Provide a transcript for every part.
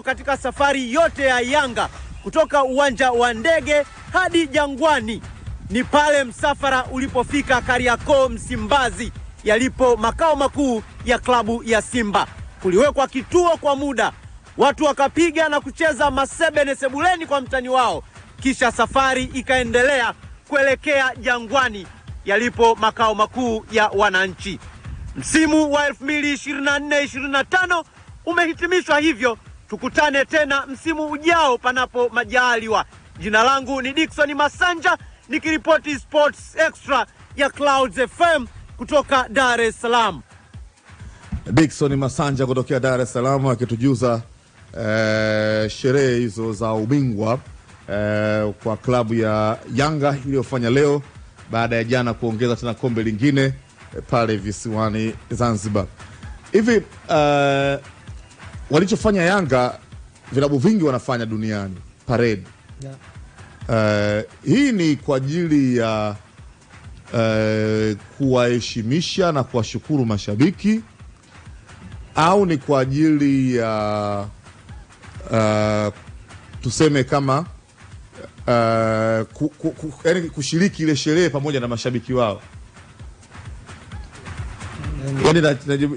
Katika safari yote ya Yanga kutoka uwanja wa ndege hadi Jangwani ni pale msafara ulipofika Kariakoo Msimbazi, yalipo makao makuu ya klabu ya Simba. Kuliwekwa kituo kwa muda, watu wakapiga na kucheza masebene sebuleni kwa mtani wao, kisha safari ikaendelea kuelekea Jangwani, yalipo makao makuu ya wananchi. Msimu wa 2024-2025 umehitimishwa hivyo. Tukutane tena msimu ujao panapo majaliwa. Jina langu ni Dickson Masanja, nikiripoti Sports Extra ya Clouds FM kutoka Dar es Salaam. Dickson Masanja kutokea Dar es Salaam akitujuza sherehe hizo za ubingwa kwa klabu ya Yanga iliyofanya leo baada ya jana kuongeza tena kombe lingine pale visiwani Zanzibar. Hivi walichofanya Yanga vilabu vingi wanafanya duniani, parade. Hii ni kwa ajili ya kuwaheshimisha na kuwashukuru mashabiki, au ni kwa ajili ya tuseme kama yani kushiriki ile sherehe pamoja na mashabiki wao?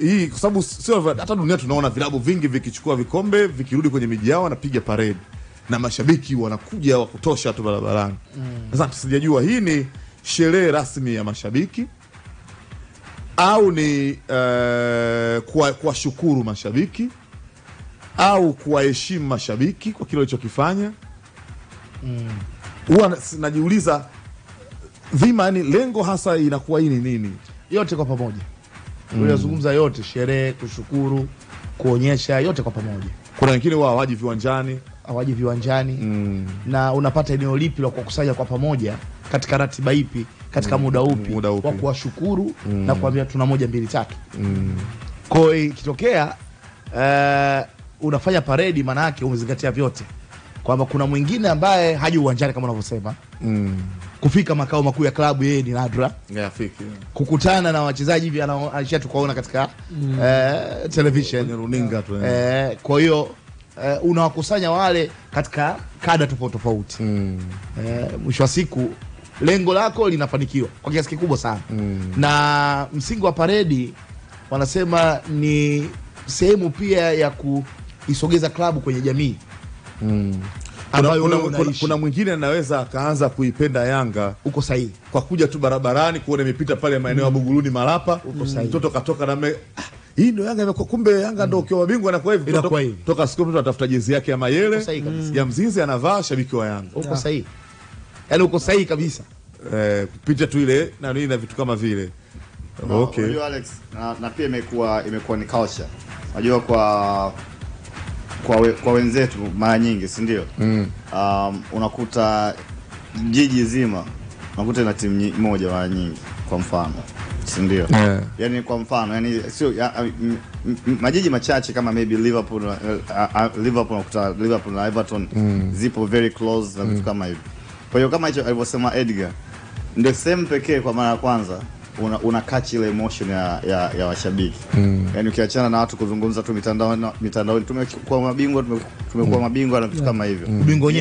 Hii kwa sababu sio hata dunia tunaona vilabu vingi vikichukua vikombe vikirudi kwenye miji yao wanapiga parade na mashabiki wanakuja wa kutosha tu barabarani. Sasa tusijajua hii ni sherehe rasmi ya mashabiki au ni kuwashukuru mashabiki au kuwaheshimu mashabiki kwa kile walichokifanya. Huwa najiuliza vima, yani lengo hasa inakuwa hii ni nini? Yote kwa pamoja. Unazungumza yote, sherehe, kushukuru, kuonyesha, yote kwa pamoja. Kuna wengine wao hawaji viwanjani, na unapata eneo lipi la kukusanya kwa pamoja, katika ratiba ipi, katika muda upi wa kuwashukuru na kuambia tuna 1 2 3. Kwa hiyo ikitokea unafanya paredi, maana yake umezingatia vyote, kwamba kuna mwingine ambaye haji uwanjani kama unavyosema. Kufika makao makuu ya klabu yeye ni nadra. Kukutana na wachezaji hivi anaishia tukaona katika television, runinga tu. Kwa hiyo unawakusanya wale katika kada tofauti. Mwisho wa siku lengo lako linafanikiwa kwa kiasi kikubwa sana. Na msingi wa paredi wanasema ni sehemu pia ya kuisogeza klabu kwenye jamii. Kuna mwingine anaweza akaanza kuipenda Yanga uko sahihi kwa kuja tu barabarani kuona imepita pale maeneo ya Buguruni Malapa, mtoto katoka na hii ndio Yanga, kumbe Yanga ndio kwa mabingwa na kwa hivi toka siku mtu atafuta jezi yake ya Mayele ya Mzinzi anavaa shabiki wa Yanga. Uko sahihi, yani uko sahihi kabisa. Kupita tu ile na nini na vitu kama vile. Okay. Unajua Alex, na pia imekuwa ni culture. Unajua kwa wenzetu mara nyingi, si ndio? Unakuta jiji zima unakuta na timu moja mara nyingi, kwa mfano, si ndio? Yani kwa mfano, yani sio majiji machache kama maybe Liverpool unakuta Liverpool na Everton zipo very close na vitu kama hivi. Kwa hiyo kama hicho alivyosema Edgar, ndio sehemu pekee kwa mara ya kwanza una catch ile emotion ya washabiki. Yani ukiachana na watu kuzungumza tu mitandaoni tumekuwa mabingwa na vitu kama hivyo. Ubingwa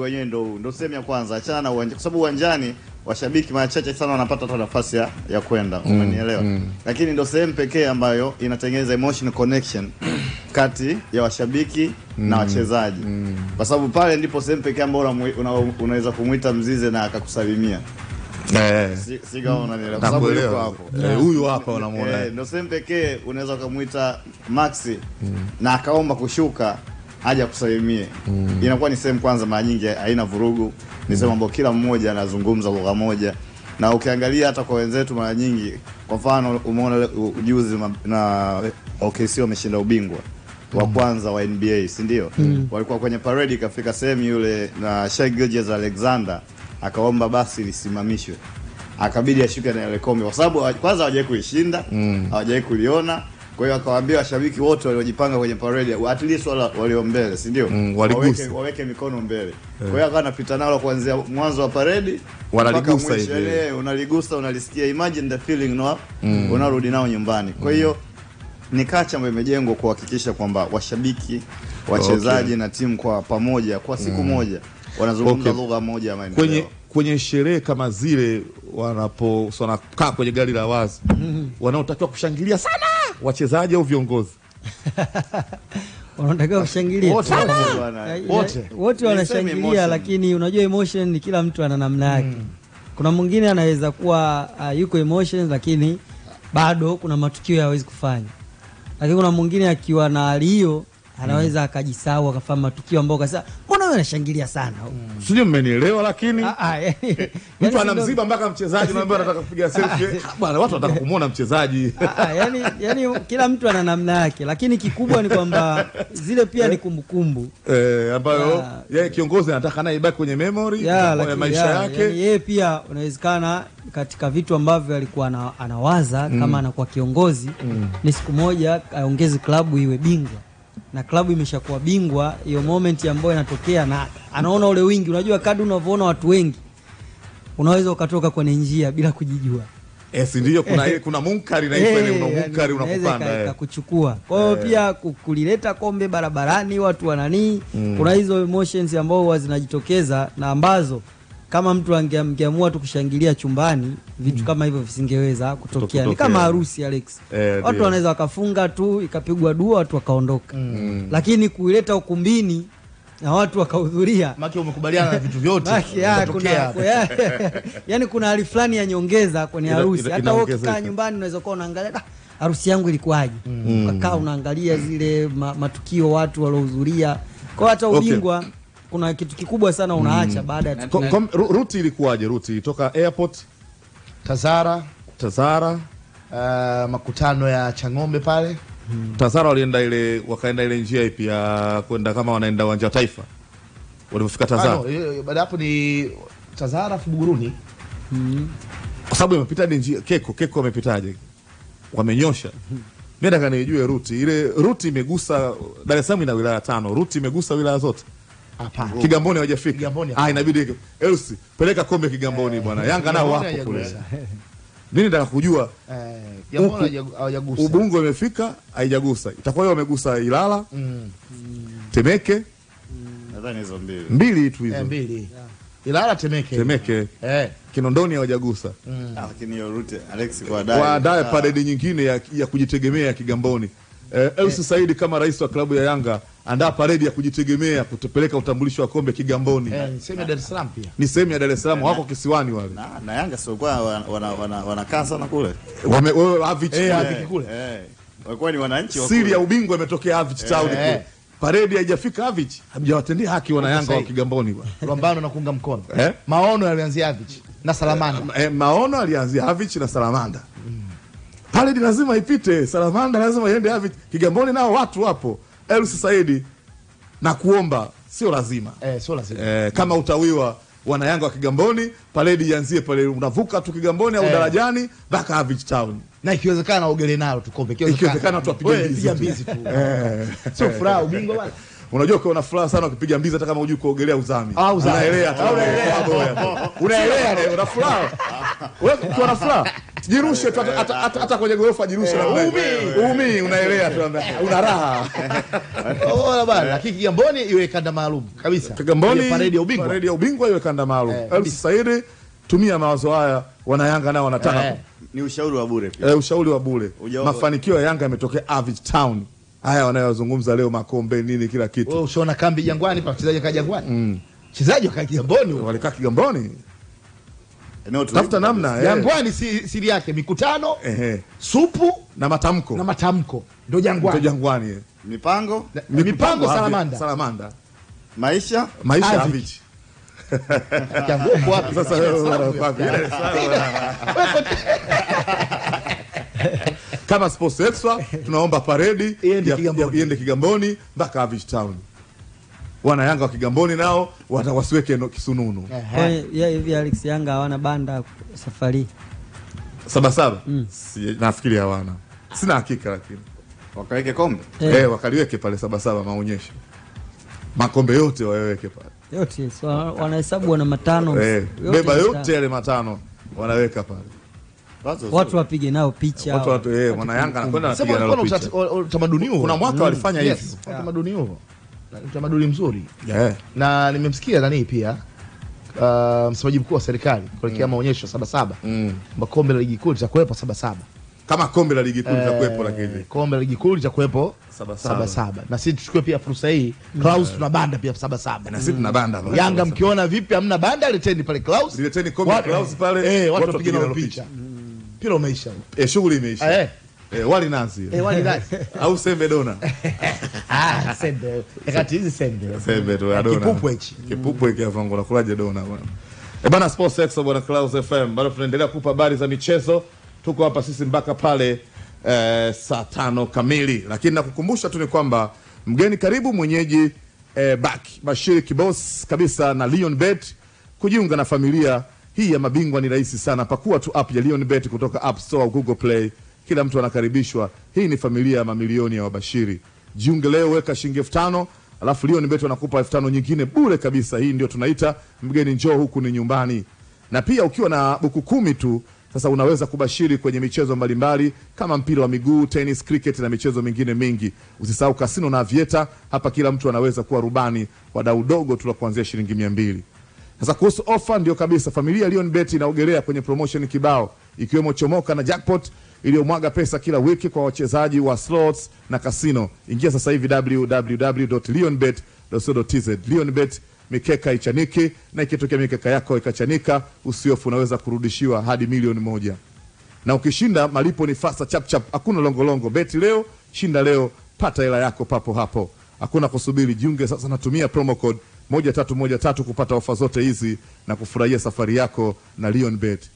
wenyewe ndio sehemu ya kwanza. Achana na uwanja, kwa sababu uwanjani washabiki mara chache sana wanapata hata nafasi ya kwenda, umenielewa? Lakini ndio sehemu pekee ambayo inatengeneza emotional connection kati ya washabiki na wachezaji. Kwa sababu pale ndipo sehemu pekee ambayo unaweza kumuita Mzize na akakusalimia. Siga unanielewa, kwa sababu yuko hapo. Huyu hapa unamuona. Ndio sehemu pekee unaweza kumuita Maxi na akaomba kushuka aje kusalimie. Inakuwa ni sehemu kwanza mara nyingi haina vurugu, ni sehemu ambayo kila mmoja anazungumza lugha moja. Na ukiangalia hata kwa wenzetu mara nyingi, kwa mfano umeona juzi na OKC wameshinda ubingwa wa kwanza wa NBA, si ndio? Walikuwa kwenye parade, ikafika sehemu yule na Shai Gilgeous-Alexander akaomba basi lisimamishwe, akabidi ashuke na ile kombe kwa sababu kwanza hawajawahi kuishinda, hawajawahi kuliona. Kwa hiyo akawaambia washabiki wote waliojipanga kwenye parade, at least walio mbele, si ndio, waweke mikono mbele. Kwa hiyo akawa anapita nalo kuanzia mwanzo wa parade wanaligusa hivi, unaligusa, unalisikia, imagine the feeling, no, unarudi nao nyumbani. Kwa hiyo ni kacha ambayo imejengwa kuhakikisha kwamba washabiki wachezaji na timu kwa pamoja kwa siku moja wanazungumza lugha moja ya maendeleo. Kwenye sherehe kama zile wanakaa kwenye gari la wazi, wanaotakiwa kushangilia sana wachezaji au viongozi? Wanatakiwa kushangilia wote wanashangilia, lakini unajua emotion ni kila mtu ana namna yake. Kuna mwingine anaweza kuwa yuko emotions lakini bado kuna matukio hawezi kufanya, lakini kuna mwingine akiwa na hali hiyo anaweza akajisahau akafanya matukio ambayo kasa mbona wewe unashangilia sana. Sio, mmenielewa? Lakini mtu anamziba mpaka mchezaji na anataka kupiga selfie bwana, watu wanataka kumuona mchezaji. Yani kila mtu ana namna yake, lakini kikubwa ni kwamba zile pia ni kumbukumbu ambayo yeye kiongozi anataka naye ibaki kwenye memory ya maisha yake. Yani yeye pia unawezekana katika vitu ambavyo alikuwa anawaza kama anakuwa kiongozi ni siku moja aongeze klabu iwe bingwa, na klabu imeshakuwa bingwa. Hiyo moment ambayo inatokea na anaona ule wingi, unajua kadri unavyoona watu wengi unaweza ukatoka kwenye njia bila kujijua. Ndio kuna munkari na ile munkari unakupanda kuchukua. Kwa hiyo pia kulileta kombe barabarani watu wananii, kuna hizo emotions ambao zinajitokeza na ambazo kama mtu angeamua tu kushangilia chumbani vitu kama hivyo visingeweza kutokea. Ni kama harusi Alex. Watu wanaweza wakafunga tu ikapigwa dua watu wakaondoka. Lakini kuileta ukumbini na watu wakahudhuria, maana umekubaliana na vitu vyote. Yani kuna hali fulani ya nyongeza kwenye harusi. Hata wewe ukikaa nyumbani unaweza kuwa unaangalia harusi yangu ilikuwaje. Ukakaa unaangalia zile matukio watu waliohudhuria. Kwa hata ubingwa kuna kitu kikubwa sana unaacha baada ya ruti. Ilikuwaje ruti toka airport Tazara makutano ya Chang'ombe pale Tazara wakaenda ile njia ipi ya kwenda kama wanaenda uwanja wa Taifa walipofika Tazara? Baada hapo ni Tazara Buguruni, kwa sababu imepita ile njia Keko wamepitaje? Wamenyosha. Mimi nataka nijue ruti ile imegusa Dar es Salaam, ina wilaya 5, ruti imegusa wilaya zote? Hapana. Kigamboni hawajafika. Inabidi Elsi peleka kombe Kigamboni bwana. Yanga nao wapo kule. Mimi nataka kujua Kigamboni hawajagusa. Ubungo imefika haijagusa. Itakuwa hiyo wamegusa Ilala, Temeke. Nadhani hizo mbili tu hizo. Mbili. Ilala Temeke. Kinondoni hawajagusa. Lakini hiyo route Alex kwa dai parade nyingine ya kujitegemea ya Kigamboni. Elsi Saidi kama rais wa klabu ya Yanga andaa paredi ya kujitegemea kutupeleka utambulisho wa kombe Kigamboni. Ni sehemu ya Dar es Salaam pia. Ni sehemu ya Dar es Salaam, wako kisiwani wale. Na Yanga sio kwa wanakaa sana kule. Wewe Avich kule. Walikuwa ni wananchi wa kule. Siri ya ubingwa imetokea Avich Town kule. Paredi haijafika Avich. Hamjawatendea haki wana Yanga wa Kigamboni bwana. Rwambano na kuunga mkono. Maono yalianzia Avich na Salamanda. Maono alianzia Avich na Salamanda. Paredi lazima ipite Salamanda, lazima iende Avich. Kigamboni nao watu wapo. Elsi Saidi na kuomba sio lazima. Sio lazima. Kama utawiwa wana Yanga wa Kigamboni, paredi ianzie pale unavuka tu Kigamboni au Darajani mpaka Avich Town. Na ikiwezekana ogele nalo tukombe. Ikiwezekana tu apige mbizi tu. Sio furaha ubingwa bwana. Unajua kwa una furaha sana ukipiga mbizi hata kama hujui kuogelea uzami. Unaelea tu. Unaelea leo una furaha. Wewe ukiwa na furaha jirushe tu hata kwenye gorofa jirushe na umi unaelea tu una raha. Bwana, lakini Kigamboni iwe kanda maalum kabisa. Kigamboni parade ya ubingwa iwe kanda maalum. Elsi Saidi tumia mawazo haya, wana Yanga nao wanataka. Ni ushauri wa bure pia. Ushauri wa bure. Mafanikio ya Yanga yametokea Avich Town. Haya wanayozungumza leo makombe nini kila kitu. Wewe ushaona kambi Jangwani pa wachezaji wa Jangwani? Wachezaji wa Kigamboni walikaa Kigamboni. Tafuta namna. Jangwani siri yake mikutano, supu na matamko. Ndio Jangwani. Mipango Salamanda. Maisha Avich. Sasa kama Sports Extra tunaomba paredi iende Kigamboni mpaka Avich Town. Wana Yanga wa Kigamboni nao wasiweke kisununu. Hivi Alex, Yanga hawana banda safari? Sabasaba? Nafikiri hawana. Sina hakika lakini. Wakaweke kombe? Wakaliweke pale Sabasaba maonyesho. Makombe yote waweke pale. Yote, so wanahesabu wana matano. Beba yote yale matano wanaweka pale. Watu wapige nao picha. Wana Yanga anakwenda anapiga nao picha. Utamaduni huo. Kuna mwaka walifanya hivyo. Utamaduni huo. utamaduni mzuri. Na nimemsikia nani pia msemaji mkuu wa serikali kuelekea maonyesho 77 kombe la ligi kuu litakuwepo 77 kama kombe la ligi kuu litakuwepo, lakini kombe la ligi kuu litakuwepo 77 na sisi tuchukue pia fursa hii Klaus tuna banda pia 77 na sisi tuna banda. Yanga mkiona vipi hamna banda, leteni pale Klaus, leteni kombe la Klaus pale, watu wapige na picha. Pira umeisha, shughuli imeisha. Wali nazi au sembe dona sembe wakati hizi sembe tu ya dona kipupu hiki afango na kulaje dona bwana. Bana Sports Extra bwana Clouds FM, bado tunaendelea kukupa habari za michezo. Tuko hapa sisi mpaka pale saa 5 kamili, lakini nakukumbusha tu ni kwamba mgeni karibu mwenyeji Bashiri Kibos kabisa na Lionbet. Kujiunga na familia hii ya mabingwa ni rahisi sana. Pakua tu app ya Lionbet kutoka App Store au Google Play. Kila mtu anakaribishwa. Hii ni familia ya mamilioni ya wabashiri. Jiunge leo, weka shilingi 5,000, alafu Lionbet wanakupa 5,000 nyingine bure kabisa. Hii ndio tunaita mgeni njoo huku ni nyumbani. Na pia ukiwa na buku 10 tu, sasa unaweza kubashiri kwenye michezo mbalimbali kama mpira wa miguu, tennis, cricket na michezo mingine mingi. Usisahau kasino na avieta. Hapa kila mtu anaweza kuwa rubani wa dau dogo tu la kuanzia shilingi 200. Sasa kuhusu offer ndio kabisa, familia Lionbet inaogelea kwenye promotion kibao ikiwemo chomoka na jackpot iliyomwaga pesa kila wiki kwa wachezaji wa slots na casino. Ingia sasa hivi www.leonbet.co.tz. Lionbet, mikeka ichaniki, na ikitokea mikeka yako ikachanika, usiofu, unaweza kurudishiwa hadi $1,000,000. Na ukishinda malipo ni fasta chap chap, hakuna longolongo. Beti leo, shinda leo, pata hela yako papo hapo. Hakuna kusubiri, jiunge sasa, natumia promo code 1313 kupata ofa zote hizi na kufurahia safari yako na Lionbet.